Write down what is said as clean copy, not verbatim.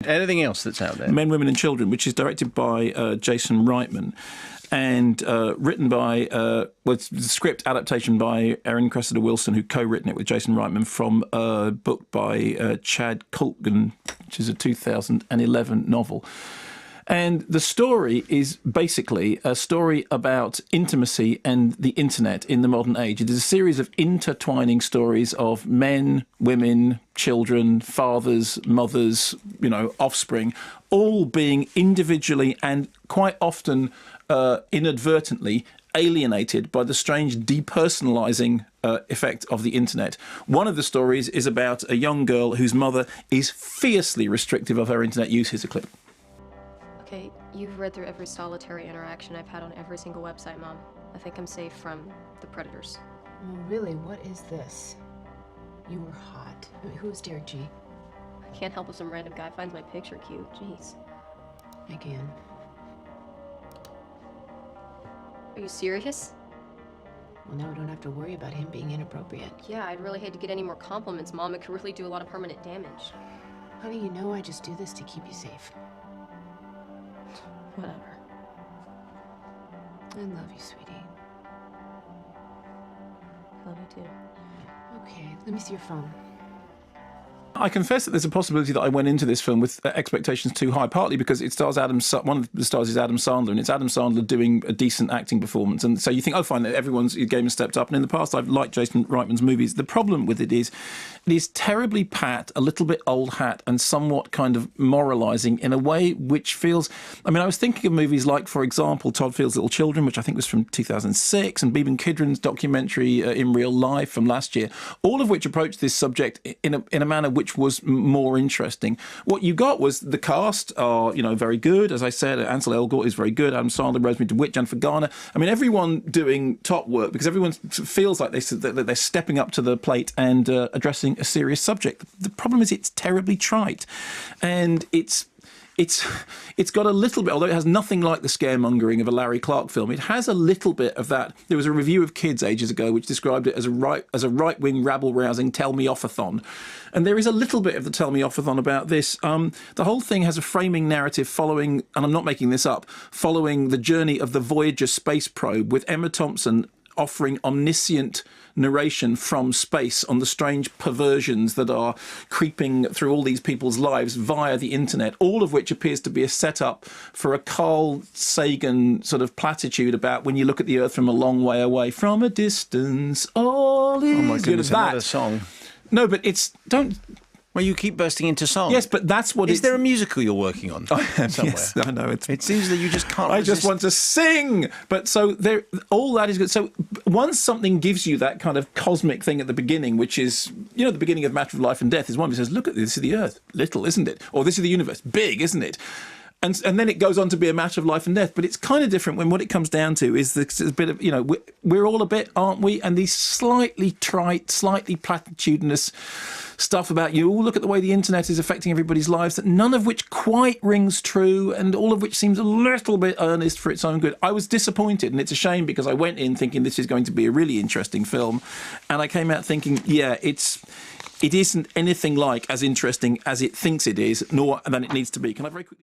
Anything else that's out there? Men, Women and Children, which is directed by Jason Reitman and written by, it's the script adaptation by Erin Cressida Wilson, who co-written it with Jason Reitman from a book by Chad Kultgen, which is a 2011 novel. And the story is basically a story about intimacy and the internet in the modern age. It is a series of intertwining stories of men, women, children, fathers, mothers, offspring, all being individually and quite often inadvertently alienated by the strange depersonalizing effect of the internet. One of the stories is about a young girl whose mother is fiercely restrictive of her internet use. Here's a clip. Okay, you've read through every solitary interaction I've had on every single website, Mom. I think I'm safe from the predators. Well, really, what is this? You were hot. I mean, who's Derek G? I can't help if some random guy finds my picture cute. Jeez. Again. Are you serious? Well, now we don't have to worry about him being inappropriate. Yeah, I'd really hate to get any more compliments, Mom. It could really do a lot of permanent damage. Honey, you know I just do this to keep you safe. Whatever. I love you, sweetie. Love you too. Okay, let me see your phone. I confess that there's a possibility that I went into this film with expectations too high, partly because it stars one of the stars is Adam Sandler, and it's Adam Sandler doing a decent acting performance. And so you think, oh, fine, everyone's game has stepped up. And in the past, I've liked Jason Reitman's movies. The problem with it is terribly pat, a little bit old hat, and somewhat kind of moralising in a way which feels... I mean, I was thinking of movies like, for example, Todd Field's Little Children, which I think was from 2006, and Beeban Kidron's documentary In Real Life from last year, all of which approached this subject in a manner which was more interesting. What you got was the cast are, very good. As I said, Ansel Elgort is very good. Adam Sandler, Rosemary DeWitt, Jennifer Garner. I mean, everyone doing top work because everyone feels like they're stepping up to the plate and addressing a serious subject. The problem is it's terribly trite, and it's got a little bit, although it has nothing like the scaremongering of a Larry Clark film, it has a little bit of that. There was a review of Kids ages ago which described it as a right-wing, rabble-rousing tell-me-off-a-thon. And there is a little bit of the tell-me-off-a-thon about this. The whole thing has a framing narrative following, and I'm not making this up, following the journey of the Voyager space probe, with Emma Thompson offering omniscient narration from space on the strange perversions that are creeping through all these people's lives via the internet, all of which appears to be a setup for a Carl Sagan sort of platitude about when you look at the Earth from a long way away, from a distance, all is... Oh my goodness, another song. No, but it's... Don't... Well, you keep bursting into song. Yes, but that's what Is there a musical you're working on? I am, somewhere? yes, I know. It seems that you just can't I resist. just want to sing! But so all that is good. So once something gives you that kind of cosmic thing at the beginning, which is, the beginning of Matter of Life and Death, is one that says, look at this is the Earth. Little, isn't it? Or this is the universe. Big, isn't it? And then it goes on to be a matter of life and death. But it's kind of different when what it comes down to is this bit of, we're all a bit, aren't we? And these slightly trite, slightly platitudinous stuff about look at the way the internet is affecting everybody's lives, that none of which quite rings true and all of which seems a little bit earnest for its own good. I was disappointed, and it's a shame because I went in thinking this is going to be a really interesting film. And I came out thinking, it isn't anything like as interesting as it thinks it is, nor than it needs to be. Can I very quickly...